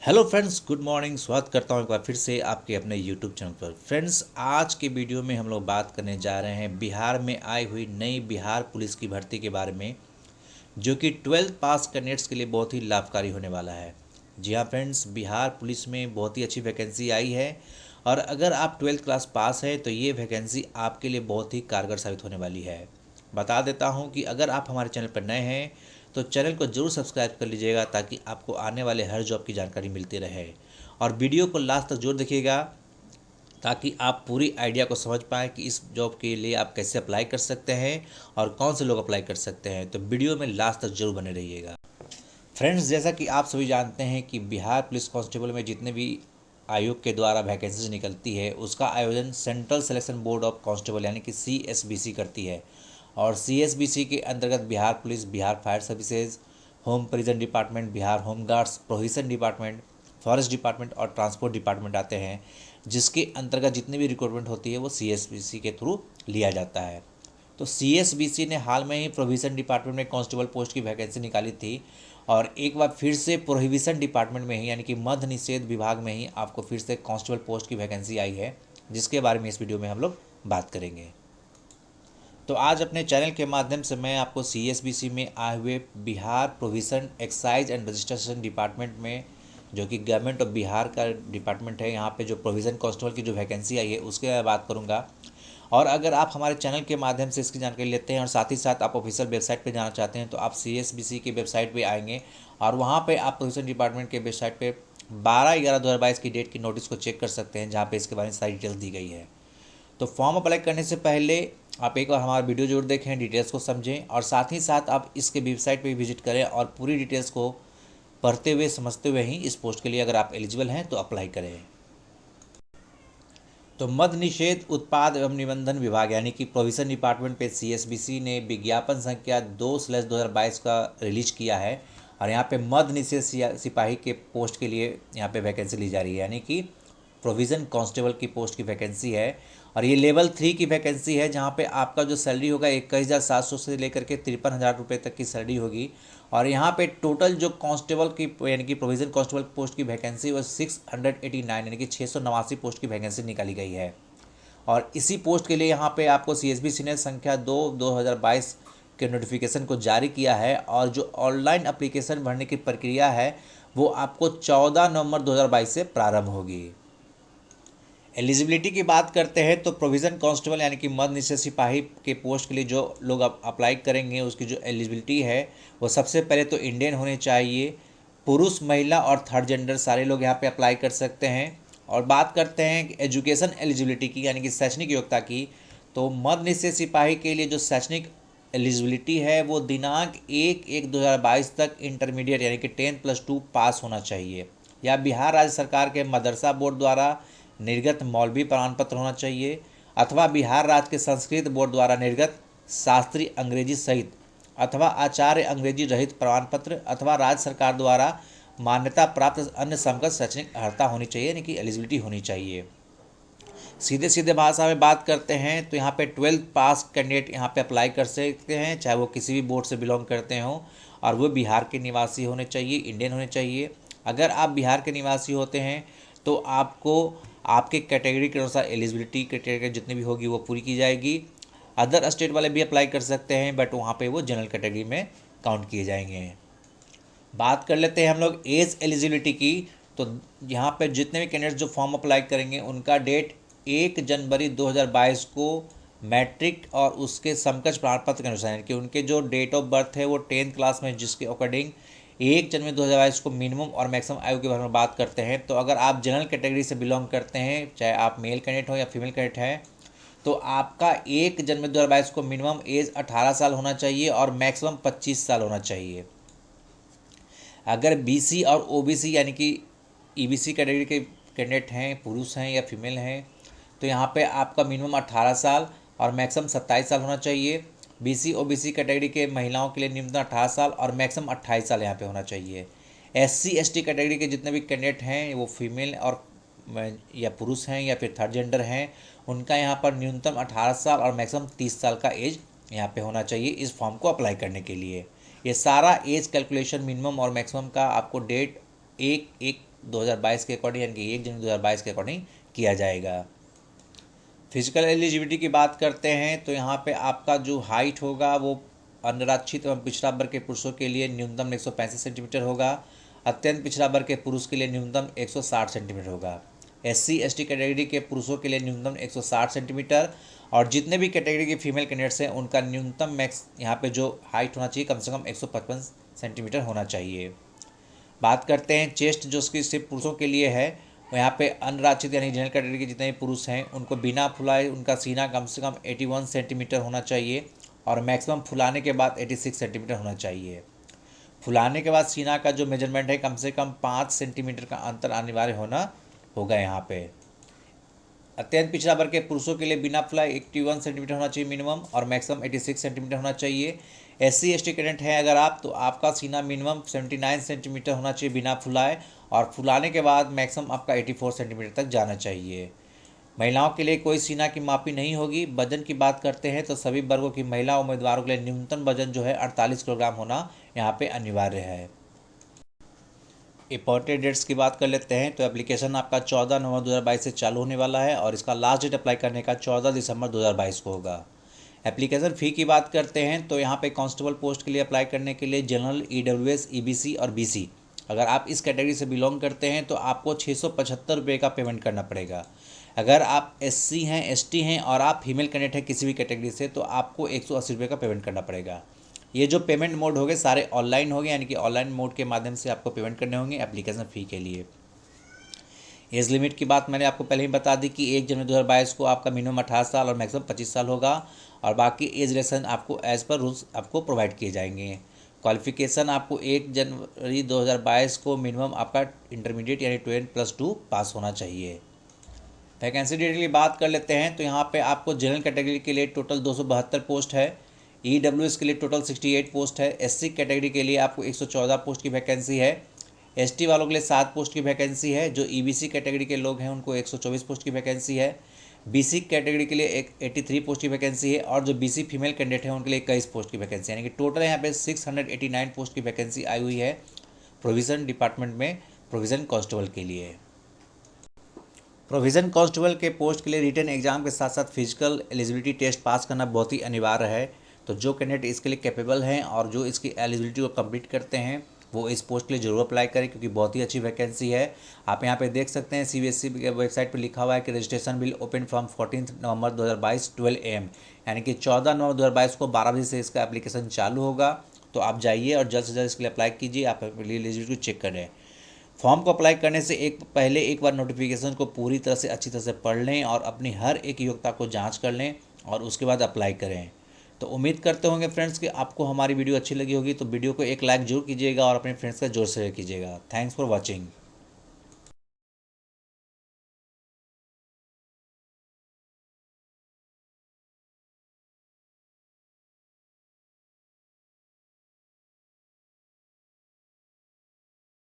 Hello friends, good morning. स्वागत करता हूँ एक बार फिर से आपके अपने यूट्यूब चैनल पर। फ्रेंड्स, आज के वीडियो में हम लोग बात करने जा रहे हैं बिहार में आई हुई नई बिहार पुलिस की भर्ती के बारे में, जो कि 12th पास कैंडिडेट्स के लिए बहुत ही लाभकारी होने वाला है। जी हाँ फ्रेंड्स, बिहार पुलिस में बहुत ही अच्छी वैकेंसी आई है और अगर आप 12th क्लास पास हैं तो ये वैकेंसी आपके लिए बहुत ही कारगर साबित होने वाली है। बता देता हूँ कि अगर आप हमारे चैनल पर नए हैं तो चैनल को ज़रूर सब्सक्राइब कर लीजिएगा ताकि आपको आने वाले हर जॉब की जानकारी मिलती रहे, और वीडियो को लास्ट तक जरूर देखिएगा ताकि आप पूरी आइडिया को समझ पाएँ कि इस जॉब के लिए आप कैसे अप्लाई कर सकते हैं और कौन से लोग अप्लाई कर सकते हैं। तो वीडियो में लास्ट तक जरूर बने रहिएगा। फ्रेंड्स, जैसा कि आप सभी जानते हैं कि बिहार पुलिस कांस्टेबल में जितने भी आयोग के द्वारा वैकेंसीज निकलती है उसका आयोजन central selection board of constable यानी कि CSBC करती है। और CSBC के अंतर्गत Bihar police, Bihar fire services, home prison department, Bihar home guards, prohibition department, forest department और ट्रांसपोर्ट डिपार्टमेंट आते हैं, जिसके अंतर्गत जितनी भी रिक्रूटमेंट होती है वो CSBC के थ्रू लिया जाता है। तो CSBC ने हाल में ही प्रोहिबिशन डिपार्टमेंट में कांस्टेबल पोस्ट की वैकेंसी निकाली थी और एक बार फिर से प्रोहिबिशन डिपार्टमेंट में ही यानी कि मद्य निषेध विभाग में ही आपको फिर से कांस्टेबल पोस्ट की वैकेंसी आई है, जिसके बारे में इस वीडियो में हम लोग बात करेंगे। तो आज अपने चैनल के माध्यम से मैं आपको CSBC में आए हुए Bihar provision excise and registration department में, जो कि गवर्नमेंट ऑफ बिहार का डिपार्टमेंट है, यहाँ पे जो प्रोविजन कांस्टेबल की जो वैकेंसी आई है उसके बारे में बात करूँगा। और अगर आप हमारे चैनल के माध्यम से इसकी जानकारी लेते हैं और साथ ही साथ आप ऑफिशियल वेबसाइट पर जाना चाहते हैं तो आप CSBC के वेबसाइट पर आएंगे और वहाँ पर आप प्रोविजन डिपार्टमेंट के वेबसाइट पर 12/11/2022 की डेट की नोटिस को चेक कर सकते हैं, जहाँ पे इसके बारे में सारी डिटेल्स दी गई है। तो फॉर्म अप्लाई करने से पहले आप एक बार हमारा वीडियो जरूर देखें, डिटेल्स को समझें और साथ ही साथ आप इसके वेबसाइट पे भी विजिट करें और पूरी डिटेल्स को पढ़ते हुए समझते हुए ही इस पोस्ट के लिए अगर आप एलिजिबल हैं तो अप्लाई करें। तो मद्य निषेध उत्पाद एवं निबंधन विभाग यानी कि प्रोविजन डिपार्टमेंट पे CSBC ने विज्ञापन संख्या 2/2022 का रिलीज किया है और यहाँ पे मद्य निषेध सिपाही के पोस्ट के लिए यहाँ पे वैकेंसी ली जा रही है, यानी कि प्रोविज़न कांस्टेबल की पोस्ट की वैकेंसी है। और ये लेवल 3 की वैकेंसी है, जहाँ पे आपका जो सैलरी होगा 21,700 से लेकर के 53,000 रुपये तक की सैलरी होगी। और यहाँ पे टोटल जो कांस्टेबल की यानी कि प्रोविज़न कांस्टेबल पोस्ट की वैकेंसी वो 689 यानी कि 689 पोस्ट की वैकेंसी निकाली गई है। और इसी पोस्ट के लिए यहाँ पे आपको CSBC ने संख्या 2/2022 के नोटिफिकेशन को जारी किया है और जो ऑनलाइन एप्लीकेशन भरने की प्रक्रिया है वो आपको 14 नवंबर 2022 से प्रारंभ होगी। एलिजिबिलिटी की बात करते हैं तो प्रोविज़न कांस्टेबल यानी कि मद्य निषेध सिपाही के पोस्ट के लिए जो लोग अप्लाई करेंगे उसकी जो एलिजिबिलिटी है वो सबसे पहले तो इंडियन होने चाहिए। पुरुष, महिला और थर्ड जेंडर सारे लोग यहाँ पे अप्लाई कर सकते हैं। और बात करते हैं एजुकेशन एलिजिबिलिटी की यानी कि शैक्षणिक योग्यता की, तो मद्य निषेध सिपाही के लिए जो शैक्षणिक एलिजिबिलिटी है वो दिनांक 1/1/2022 तक इंटरमीडिएट यानी कि 10+2 पास होना चाहिए, या बिहार राज्य सरकार के मदरसा बोर्ड द्वारा निर्गत मौलवी प्रमाण पत्र होना चाहिए, अथवा बिहार राज्य के संस्कृत बोर्ड द्वारा निर्गत शास्त्रीय अंग्रेजी सहित अथवा आचार्य अंग्रेजी रहित प्रमाण पत्र, अथवा राज्य सरकार द्वारा मान्यता प्राप्त अन्य समकक्ष शैक्षणिक अर्हता होनी चाहिए यानी कि एलिजिबिलिटी होनी चाहिए। सीधे सीधे भाषा में बात करते हैं तो यहाँ पे 12th पास कैंडिडेट यहाँ पे अप्लाई कर सकते हैं, चाहे वो किसी भी बोर्ड से बिलोंग करते हों, और वो बिहार के निवासी होने चाहिए, इंडियन होने चाहिए। अगर आप बिहार के निवासी होते हैं तो आपको आपके कैटेगरी के अनुसार एलिजिबिलिटी क्राइटेरिया जितनी भी होगी वो पूरी की जाएगी। अदर स्टेट वाले भी अप्लाई कर सकते हैं बट वहाँ पे वो जनरल कैटेगरी में काउंट किए जाएंगे। बात कर लेते हैं हम लोग एज एलिजिबिलिटी की, तो यहाँ पे जितने भी कैंडिडेट जो फॉर्म अप्लाई करेंगे उनका डेट 1 जनवरी 2022 को मैट्रिक और उसके समकक्ष प्रमाण पत्र के अनुसार यानी कि उनके जो डेट ऑफ बर्थ है वो 10th क्लास में, जिसके अकॉर्डिंग 1 जनवरी 2022 को मिनिमम और मैक्सिमम आयु के बारे में बात करते हैं। तो अगर आप जनरल कैटेगरी से बिलोंग करते हैं, चाहे आप मेल कैंडिडेट हो या फीमेल कैंडिडेट हैं, तो आपका 1 जनवरी 2022 को मिनिमम एज 18 साल होना चाहिए और मैक्सिमम 25 साल होना चाहिए। अगर BC और OBC यानी कि EBC कैटेगरी के कैंडिडेट हैं, पुरुष हैं या फीमेल हैं, तो यहाँ पे आपका मिनिमम 18 साल और मैक्सिमम 27 साल होना चाहिए। BC OBC कैटेगरी के महिलाओं के लिए न्यूनतम 18 साल और मैक्सिमम 28 साल यहाँ पे होना चाहिए। SC ST कैटेगरी के जितने भी कैंडिडेट हैं वो फीमेल और या पुरुष हैं या फिर थर्ड जेंडर हैं, उनका यहाँ पर न्यूनतम 18 साल और मैक्सिमम 30 साल का एज यहाँ पे होना चाहिए इस फॉर्म को अप्लाई करने के लिए। ये सारा एज कैलकुलेशन मिनिमम और मैक्सिमम का आपको डेट 1/1 2022 के अकॉर्डिंग यानी कि 1 जनवरी 2022 के अकॉर्डिंग किया जाएगा। फिजिकल एलिजिबिलिटी की बात करते हैं तो यहाँ पे आपका जो हाइट होगा वो अनारक्षित एवं पिछड़ा वर्ग के पुरुषों के लिए न्यूनतम 165 सेंटीमीटर होगा, अत्यंत पिछड़ा वर्ग के पुरुष के लिए न्यूनतम 160 सेंटीमीटर होगा। SC ST कैटेगरी के पुरुषों के लिए न्यूनतम 160 सेंटीमीटर और जितने भी कैटेगरी के फीमेल कैंडिडेट्स हैं उनका न्यूनतम मैक्स यहाँ पे जो हाइट होना चाहिए कम से कम 155 सेंटीमीटर होना चाहिए। बात करते हैं चेस्ट जो कि सिर्फ पुरुषों के लिए है, यहाँ पे अनराक्षित यानी जनरल कैटेगरी के जितने भी पुरुष हैं उनको बिना फुलाए उनका सीना कम से कम 81 सेंटीमीटर होना चाहिए और मैक्सिमम फुलाने के बाद 86 सेंटीमीटर होना चाहिए। फुलाने के बाद सीना का जो मेजरमेंट है कम से कम 5 सेंटीमीटर का अंतर अनिवार्य होना होगा। यहाँ पे अत्यंत पिछड़ा वर्ग के पुरुषों के लिए बिना फुलाए 81 सेंटीमीटर होना चाहिए मिनिमम और मैक्सिमम 86 सेंटीमीटर होना चाहिए। SC ST कैडेट हैं अगर आप तो आपका सीना मिनिमम 79 सेंटीमीटर होना चाहिए बिना फुलाए और फुलाने के बाद मैक्सिमम आपका 84 सेंटीमीटर तक जाना चाहिए। महिलाओं के लिए कोई सीना की मापी नहीं होगी। वजन की बात करते हैं तो सभी वर्गों की महिला उम्मीदवारों के लिए न्यूनतम वजन जो है 48 किलोग्राम होना यहाँ पे अनिवार्य है। इंपॉर्टेंट डेट्स की बात कर लेते हैं तो एप्लीकेशन आपका 14 नवंबर 2022 से चालू होने वाला है और इसका लास्ट डेट अप्लाई करने का 14 दिसंबर 2022 को होगा। एप्लीकेशन फ़ी की बात करते हैं तो यहाँ पे कांस्टेबल पोस्ट के लिए अप्लाई करने के लिए जनरल EWS EBC और BC अगर आप इस कैटेगरी से बिलोंग करते हैं तो आपको 675 रुपये का पेमेंट करना पड़ेगा। अगर आप SC हैं ST हैं और आप फीमेल कैंडिडेट हैं किसी भी कैटेगरी से तो आपको 180 रुपये का पेमेंट करना पड़ेगा। ये जो पेमेंट मोड होंगे सारे ऑनलाइन होंगे यानी कि ऑनलाइन मोड के माध्यम से आपको पेमेंट करने होंगे एप्लीकेशन फ़ी के लिए। एज लिमिट की बात मैंने आपको पहले ही बता दी कि 1 जनवरी 2022 को आपका मिनिमम 18 साल और मैक्सिमम 25 साल होगा और बाकी एज रिलेक्शन आपको एज़ पर रूल्स आपको प्रोवाइड किए जाएंगे। क्वालिफिकेशन आपको 1 जनवरी 2022 को मिनिमम आपका इंटरमीडिएट यानी 12+2 पास होना चाहिए। वैकेंसी डिटेल की बात कर लेते हैं तो यहाँ पे आपको जनरल कैटेगरी के लिए टोटल 272 पोस्ट है, EWS के लिए टोटल 68 पोस्ट है, SC कैटेगरी के लिए आपको 114 पोस्ट की वैकेंसी है, ST वालों के लिए 7 पोस्ट की वैकेंसी है, जो EBC कैटेगरी के लोग हैं उनको 124 पोस्ट की वैकेंसी है, BC कैटेगरी के लिए 83 पोस्ट की वैकेंसी है और जो BC फीमेल कैंडिडेट हैं उनके लिए 21 पोस्ट की वैकेंसी है, यानी कि टोटल यहाँ पे 689 पोस्ट की वैकेंसी आई हुई है प्रोविज़न डिपार्टमेंट में प्रोविज़न कांस्टेबल के लिए। प्रोविज़न कांस्टेबल के पोस्ट के लिए रिटन एग्जाम के साथ साथ फिजिकल एलिजिबिलिटी टेस्ट पास करना बहुत ही अनिवार्य है। तो जो कैंडिडेट इसके लिए कैपेबल हैं और जो इसकी एलिजिबिलिटी को कंप्लीट करते हैं वो इस पोस्ट के लिए जरूर अप्लाई करें क्योंकि बहुत ही अच्छी वैकेंसी है। आप यहाँ पे देख सकते हैं CBSE के वेबसाइट पर लिखा हुआ है कि registration will open from 14 November 2022 12 AM यानी कि 14 नवंबर 2022 को 12 बजे से इसका एप्लीकेशन चालू होगा। तो आप जाइए और जल्द से जल्द इसके लिए अप्लाई कीजिए। आप एलिजिबिलिटी चेक करें। फॉर्म को अप्लाई करने से एक बार नोटिफिकेशन को पूरी तरह से अच्छी तरह से पढ़ लें और अपनी हर एक योग्यता को जांच कर लें और उसके बाद अप्लाई करें। तो उम्मीद करते होंगे फ्रेंड्स कि आपको हमारी वीडियो अच्छी लगी होगी। तो वीडियो को एक लाइक जरूर कीजिएगा और अपने फ्रेंड्स का जोर शेयर कीजिएगा। Thanks for watching.